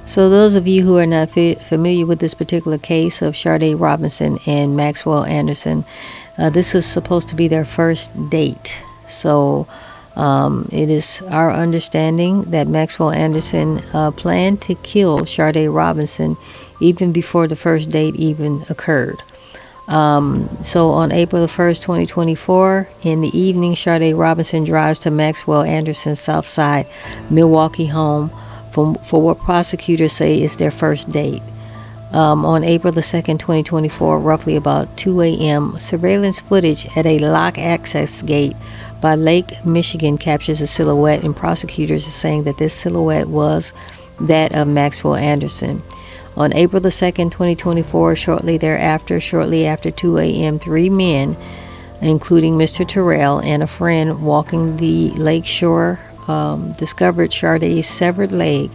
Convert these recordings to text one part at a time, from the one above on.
So those of you who are not familiar with this particular case of Sade Robinson and Maxwell Anderson, this is supposed to be their first date. So it is our understanding that Maxwell Anderson planned to kill Sade Robinson even before the first date even occurred. So on April the 1st, 2024, in the evening, Sade Robinson drives to Maxwell Anderson's Southside Milwaukee home for what prosecutors say is their first date. On April the 2nd, 2024, roughly about 2 a.m., surveillance footage at a lock access gate by Lake Michigan captures a silhouette, and prosecutors are saying that this silhouette was that of Maxwell Anderson. On April the 2nd, 2024, shortly after 2 a.m., 3 men, including Mr. Terrell and a friend walking the lakeshore, discovered Sade's severed leg,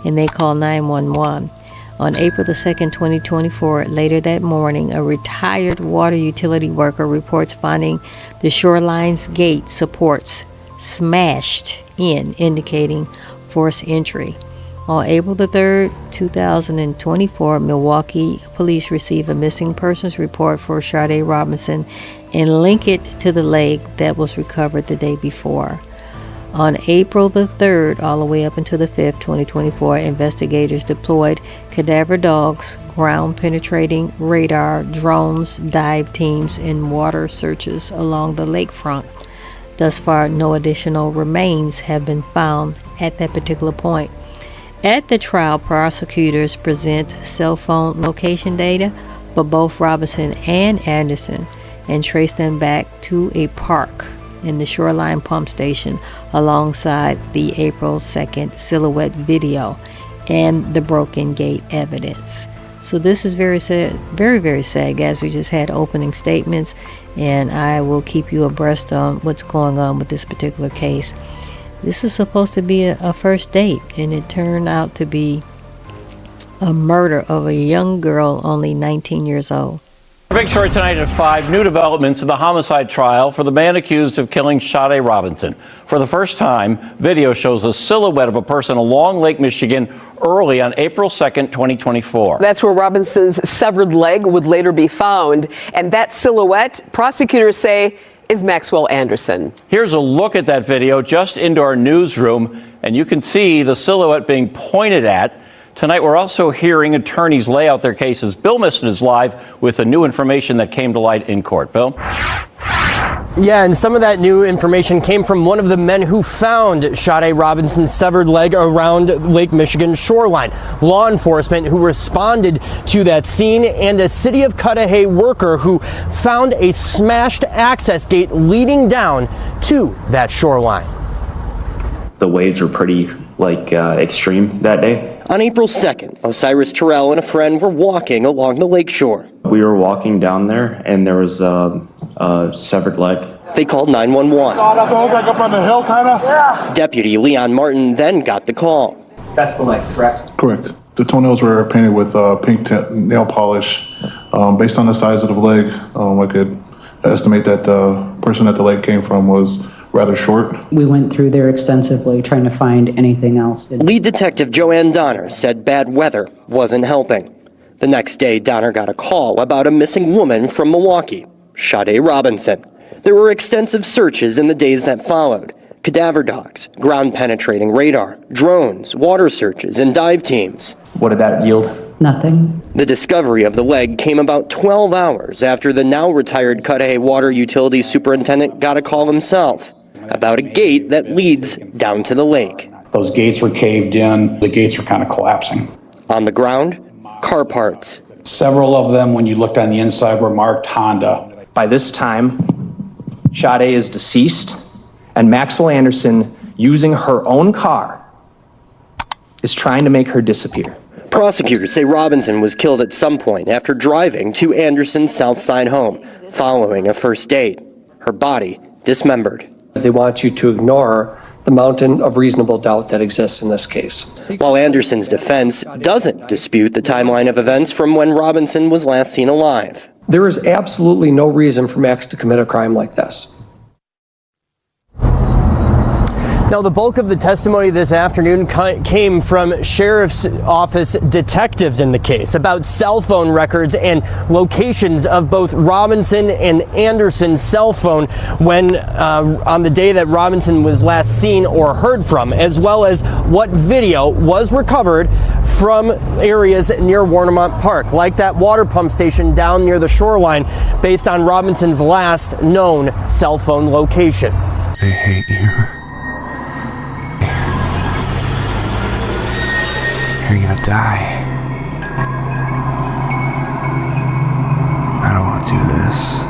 and they called 911. On April the 2nd, 2024, later that morning, a retired water utility worker reports finding the shoreline's gate supports smashed in, indicating forced entry. On April the 3rd, 2024, Milwaukee police receive a missing persons report for Sade Robinson and link it to the leg that was recovered the day before. On April the 3rd, all the way up until the 5th, 2024, investigators deployed cadaver dogs, ground-penetrating radar, drones, dive teams, and water searches along the lakefront. Thus far, no additional remains have been found at that particular point. At the trial, prosecutors present cell phone location data for both Robinson and Anderson and trace them back to a park in the Shoreline pump station alongside the April 2nd silhouette video and the broken gate evidence. So this is very sad, very sad, guys. We just had opening statements, and I will keep you abreast on what's going on with this particular case. This is supposed to be a first date, and it turned out to be a murder of a young girl, only 19 years old. Big story tonight at 5, new developments in the homicide trial for the man accused of killing Sade Robinson. For the first time, video shows a silhouette of a person along Lake Michigan early on April 2nd, 2024. That's where Robinson's severed leg would later be found. And that silhouette, prosecutors say, is Maxwell Anderson. Here's a look at that video just into our newsroom, and you can see the silhouette being pointed at. Tonight, we're also hearing attorneys lay out their cases. Bill Miston is live with the new information that came to light in court. Bill? Yeah, and some of that new information came from one of the men who found Sade Robinson's severed leg around Lake Michigan shoreline. Law enforcement who responded to that scene, and a city of Cudahy worker who found a smashed access gate leading down to that shoreline. The waves were pretty extreme that day. On April 2nd, Osiris Terrell and a friend were walking along the lakeshore. We were walking down there, and there was a severed leg. They called 911. That's what it was like up on the hill, kind of? Yeah. Deputy Leon Martin then got the call. That's the leg, correct? Correct. The toenails were painted with pink nail polish. Based on the size of the leg, I could estimate that the person that the leg came from was rather short. We went through there extensively trying to find anything else. Lead Detective Joanne Donner said bad weather wasn't helping. The next day, Donner got a call about a missing woman from Milwaukee, Sade Robinson. There were extensive searches in the days that followed. Cadaver dogs, ground-penetrating radar, drones, water searches, and dive teams. What did that yield? Nothing. The discovery of the leg came about 12 hours after the now-retired Cudahy water utility superintendent got a call himself about a gate that leads down to the lake. Those gates were caved in. The gates were kind of collapsing. On the ground, car parts. Several of them, when you looked on the inside, were marked Honda. By this time, Sade is deceased, and Maxwell Anderson, using her own car, is trying to make her disappear. Prosecutors say Robinson was killed at some point after driving to Anderson's Southside home following a first date. Her body dismembered. They want you to ignore the mountain of reasonable doubt that exists in this case. While Anderson's defense doesn't dispute the timeline of events from when Robinson was last seen alive. There is absolutely no reason for Max to commit a crime like this. Now, the bulk of the testimony this afternoon came from Sheriff's Office detectives in the case about cell phone records and locations of both Robinson and Anderson's cell phone when on the day that Robinson was last seen or heard from, as well as what video was recovered from areas near Warnemont Park, like that water pump station down near the shoreline, based on Robinson's last known cell phone location. They hate you. You're gonna die. I don't want to do this.